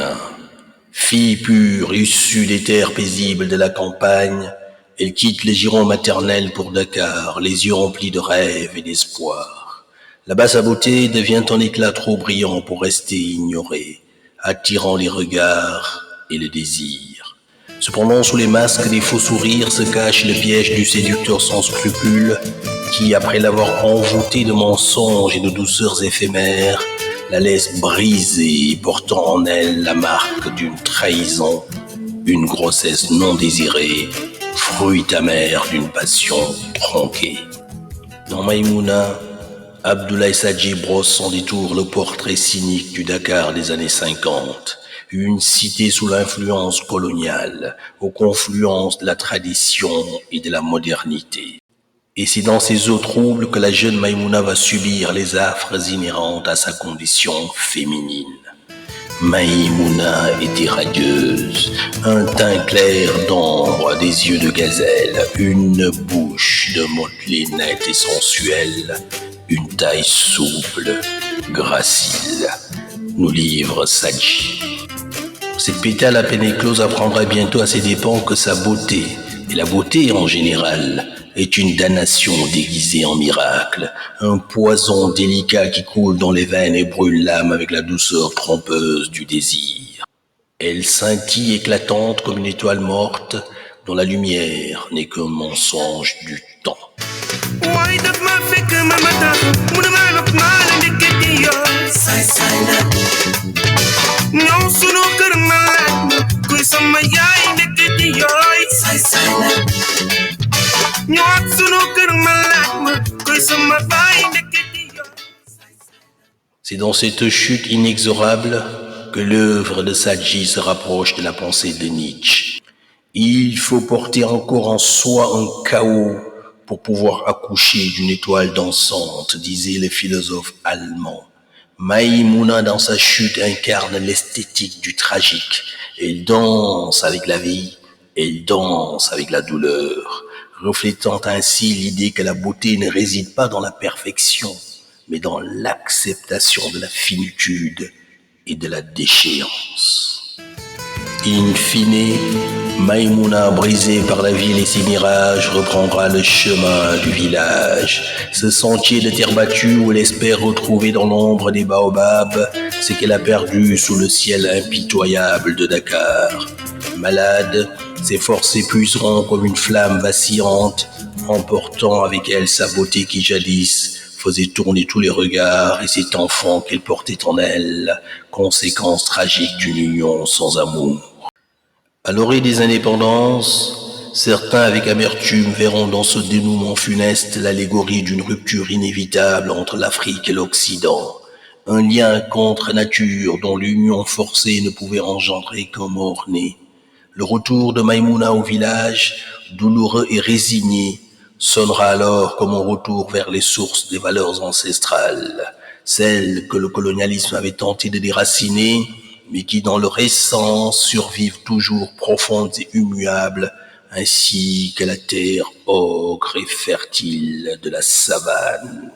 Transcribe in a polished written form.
Maïmouna. Fille pure, issue des terres paisibles de la campagne, elle quitte les girons maternels pour Dakar, les yeux remplis de rêves et d'espoir. Là-bas, sa beauté devient un éclat trop brillant pour rester ignoré, attirant les regards et le désir. Cependant, sous les masques des faux sourires se cache le piège du séducteur sans scrupules, qui, après l'avoir envoûté de mensonges et de douceurs éphémères, la laisse brisée, portant en elle la marque d'une trahison, une grossesse non désirée, fruit amer d'une passion tronquée. Dans Maïmouna, Abdoulaye Sadji brosse sans détour le portrait cynique du Dakar des années 50, une cité sous l'influence coloniale, aux confluences de la tradition et de la modernité. Et c'est dans ces eaux troubles que la jeune Maïmouna va subir les affres inhérentes à sa condition féminine. Maïmouna était radieuse, un teint clair d'ambre, des yeux de gazelle, une bouche de motelée nette et sensuelle, une taille souple, gracile, nous livre Sadji. Cette pétale à peine éclose apprendra bientôt à ses dépens que sa beauté, et la beauté en général, est une damnation déguisée en miracle, un poison délicat qui coule dans les veines et brûle l'âme avec la douceur trompeuse du désir. Elle scintille éclatante comme une étoile morte, dont la lumière n'est qu'un mensonge du temps. C'est dans cette chute inexorable que l'œuvre de Sadji se rapproche de la pensée de Nietzsche. Il faut porter encore en soi un chaos pour pouvoir accoucher d'une étoile dansante, disait le philosophe allemand. Maïmouna, dans sa chute, incarne l'esthétique du tragique. Elle danse avec la vie, elle danse avec la douleur, reflétant ainsi l'idée que la beauté ne réside pas dans la perfection, mais dans l'acceptation de la finitude et de la déchéance. In fine, Maïmouna, brisée par la ville et ses mirages, reprendra le chemin du village, ce sentier de terre battue où elle espère retrouver dans l'ombre des baobabs ce qu'elle a perdu sous le ciel impitoyable de Dakar. Malade, ses forces s'épuiseront comme une flamme vacillante, emportant avec elle sa beauté qui jadis faisait tourner tous les regards et cet enfant qu'elle portait en elle, conséquence tragique d'une union sans amour. À l'orée des indépendances, certains avec amertume verront dans ce dénouement funeste l'allégorie d'une rupture inévitable entre l'Afrique et l'Occident, un lien contre nature dont l'union forcée ne pouvait engendrer qu'un mort-né. Le retour de Maïmouna au village, douloureux et résigné, sonnera alors comme un retour vers les sources des valeurs ancestrales, celles que le colonialisme avait tenté de déraciner, mais qui dans leur essence survivent toujours profondes et immuables, ainsi que la terre ocre et fertile de la savane.